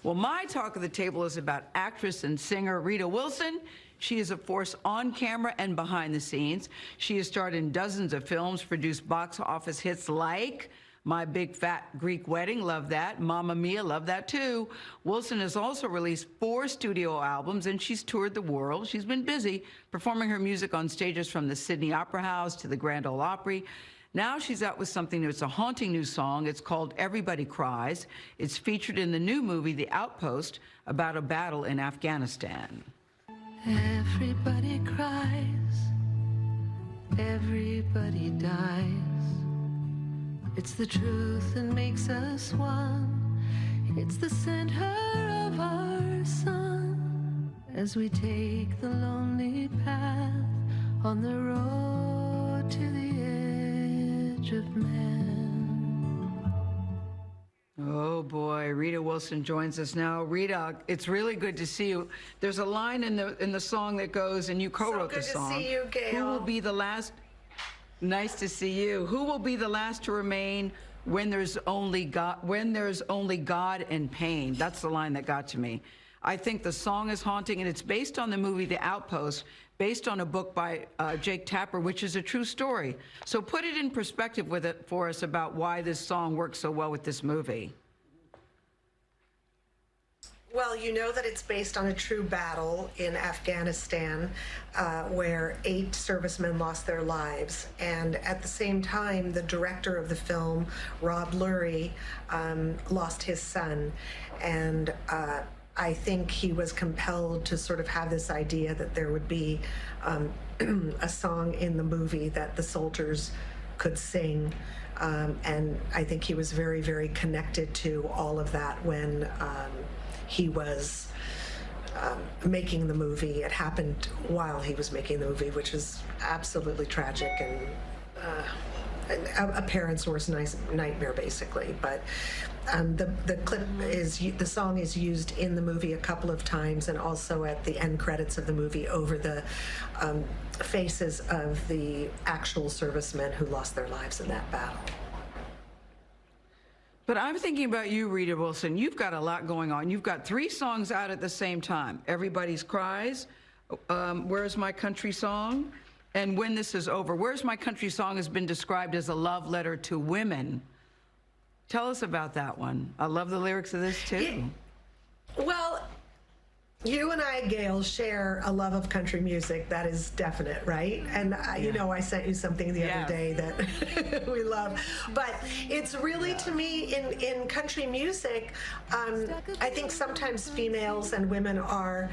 Well, my talk of the table is about actress and singer Rita Wilson. She is a force on camera and behind the scenes. She has starred in dozens of films, produced box office hits like My Big Fat Greek Wedding, love that. Mamma Mia, love that too. Wilson has also released 4 studio albums, and she's toured the world. She's been busy performing her music on stages from the Sydney Opera House to the Grand Ole Opry. Now she's out with something new. It's a haunting new song. It's called Everybody Cries. It's featured in the new movie, The Outpost, about a battle in Afghanistan. Everybody cries, everybody dies. It's the truth that makes us one. It's the center of our sun as we take the lonely path on the road to the edge of man. Oh boy, Rita Wilson joins us now. Rita, it's really good to see you. There's a line in the song that goes, and you co-wrote the song. So good to see you, Gail. Who will be the last? Nice to see you. Who will be the last to remain when there's only God? When there's only God and pain. That's the line that got to me. I think the song is haunting, and it's based on the movie The Outpost, based on a book by Jake Tapper, which is a true story. So put it in perspective with it for us about why this song works so well with this movie. Well, you know that it's based on a true battle in Afghanistan where 8 servicemen lost their lives. And at the same time, the director of the film, Rob Lurie, lost his son. And I think he was compelled to sort of have this idea that there would be a song in the movie that the soldiers could sing. And I think he was very, very connected to all of that when he was making the movie. It happened while he was making the movie, which was absolutely tragic and a parent's worst nightmare, basically. But the clip is, the song is used in the movie a couple of times, and also at the end credits of the movie over the faces of the actual servicemen who lost their lives in that battle. But I'm thinking about you, Rita Wilson. You've got a lot going on. You've got 3 songs out at the same time. Everybody's Cries, Where's My Country Song, and When This Is Over. Where's My Country Song has been described as a love letter to women. Tell us about that one. I love the lyrics of this, too. Yeah. Well, you and I, Gail, share a love of country music. That is definite, right? And, you know, I sent you something the other day that we love. But it's really, to me, in country music, I think sometimes females and women are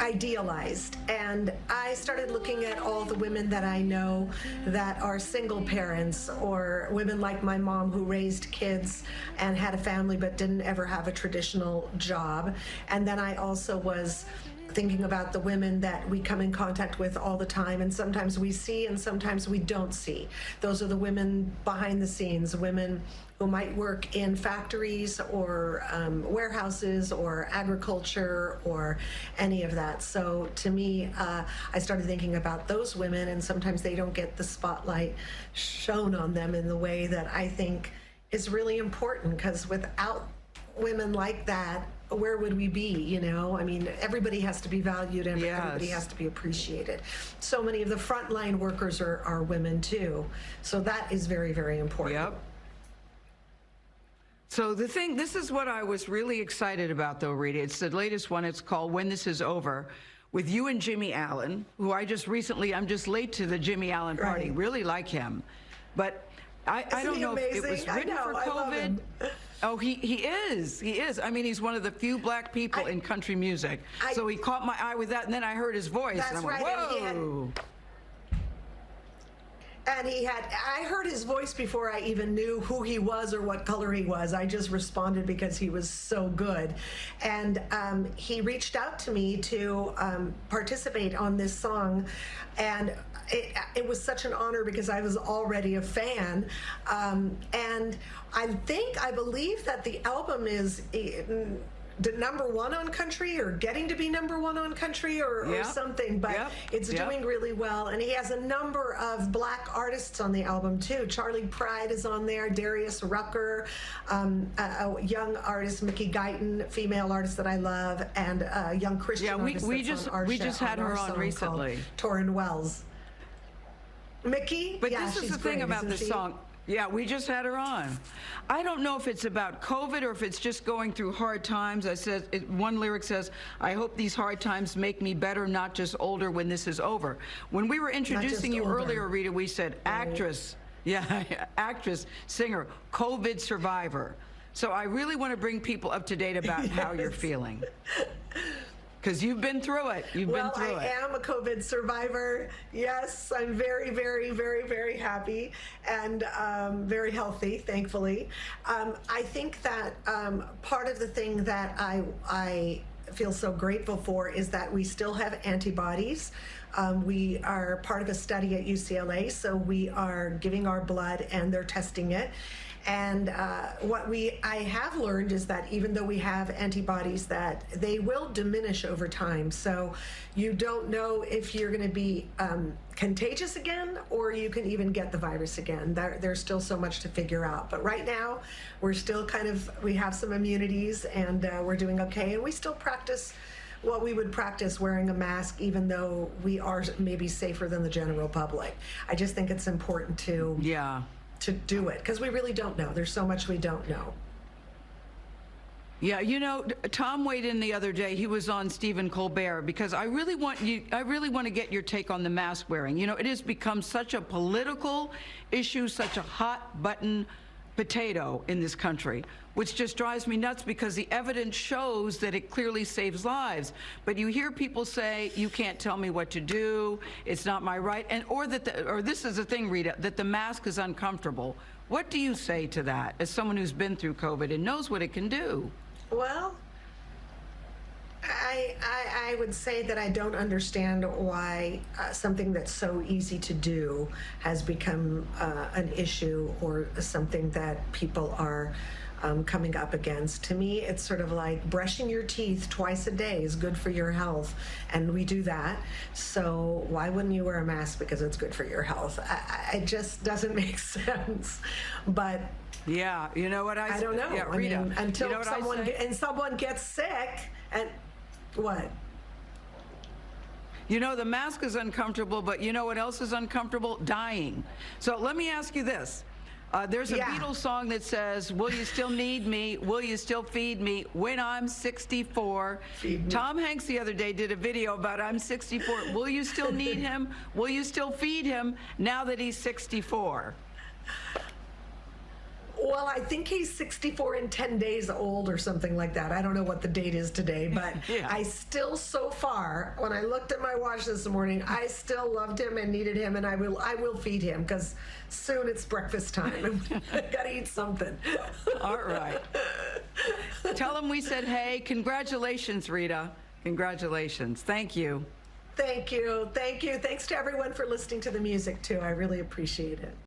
idealized. And I started looking at all the women that I know that are single parents, or women like my mom who raised kids and had a family but didn't ever have a traditional job. And then I also was thinking about the women that we come in contact with all the time, and sometimes we see and sometimes we don't see. Those are the women behind the scenes, women who might work in factories or warehouses or agriculture or any of that. So to me, I started thinking about those women, and sometimes they don't get the spotlight shown on them in the way that I think is really important, because without women like that, where would we be, you know? I mean, everybody has to be valued and everybody has to be appreciated. So many of the frontline workers are women too. So that is very, very important. Yep. So this is what I was really excited about, though, Rita. It's the latest one. It's called When This Is Over, with you and Jimmy Allen, who I'm just late to the Jimmy Allen party. Right. Really like him. But I don't know if it was written for COVID. Oh, he is. He is. I mean, he's one of the few black people in country music. So he caught my eye with that, and then I heard his voice, and I went, whoa. And I heard his voice before I even knew who he was or what color he was. I just responded because he was so good. And he reached out to me to participate on this song. And it was such an honor because I was already a fan. And I believe that the album is number one on country or getting to be number one on country or something, but it's doing really well. And he has a number of Black artists on the album too. Charlie Pride is on there, Darius Rucker, a young artist, Mickey Guyton, female artist that I love, and a young Christian artist we just had her on recently. Torrin Wells. Mickey? But this is the thing about this song. Yeah, we just had her on. I don't know if it's about COVID or if it's just going through hard times. I said, one lyric says, I hope these hard times make me better, not just older when this is over. When we were introducing you earlier, Rita, we said actress, actress, singer, COVID survivor. So I really want to bring people up to date about how you're feeling. Because you've been through it. Well, I am a COVID survivor. Yes, I'm very, very, very, very happy and very healthy, thankfully. I think that part of the thing that I feel so grateful for is that we still have antibodies. We are part of a study at UCLA, so we are giving our blood and they're testing it. And what I have learned is that even though we have antibodies, that they will diminish over time. So you don't know if you're going to be contagious again, or you can even get the virus again. There's still so much to figure out. But right now, we're still we have some immunities, and we're doing okay. And we still practice what we would practice, wearing a mask, even though we are maybe safer than the general public. I just think it's important to do it, because we really don't know. There's so much we don't know. Yeah, you know, Tom weighed in the other day. He was on Stephen Colbert, because I really want to get your take on the mask wearing. You know, it has become such a political issue, such a hot button potato in this country, which just drives me nuts, because the evidence shows that it clearly saves lives. But you hear people say, you can't tell me what to do, it's not my right, or this is the thing, Rita, that the mask is uncomfortable. What do you say to that, as someone who's been through COVID and knows what it can do? Well, I would say that I don't understand why something that's so easy to do has become an issue or something that people are coming up against. To me, it's sort of like brushing your teeth twice a day is good for your health, and we do that. So why wouldn't you wear a mask because it's good for your health? It just doesn't make sense. But yeah, you know what I don't know. Yeah, Rita, I mean, until you know someone gets sick, and what? You know, the mask is uncomfortable, but you know what else is uncomfortable? Dying. So let me ask you this. There's a Beatles song that says, will you still need me? Will you still feed me when I'm 64? Tom Hanks the other day did a video about I'm 64. Will you still need him? Will you still feed him now that he's 64? Well, I think he's 64 and 10 days old or something like that. I don't know what the date is today, but I still, so far, when I looked at my watch this morning, I still loved him and needed him, and I will feed him, because soon it's breakfast time and I gotta eat something. All right. Tell him we said, hey, congratulations, Rita. Congratulations. Thank you. Thank you. Thank you. Thanks to everyone for listening to the music, too. I really appreciate it.